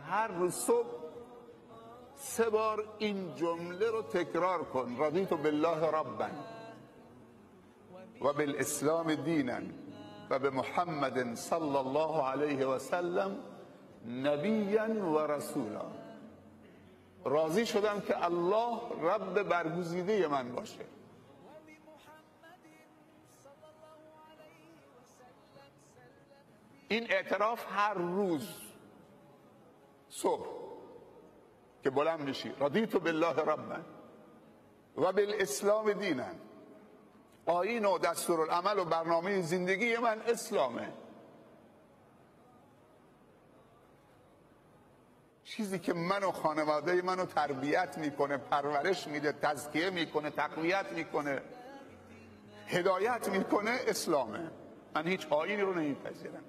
هر روز صبح 3 بار این جمله رو تکرار کن: رضیت بالله ربا و بالاسلام دینا و به محمد صلی الله علیه و سلم نبیا و رسولا. راضی شدم که الله رب برگزیده من باشه. این اعتراف هر روز صبح که بلند میشی: رضیت بالله ربا و بالاسلام دینا، آیین و دستورالعمل و برنامه زندگی من اسلامه. چیزی که منو خانواده منو تربیت میکنه، پرورش میده، تزکیه میکنه، تقویت میکنه، هدایت میکنه، اسلامه. من هیچ آیینی رو نمیپذیرم.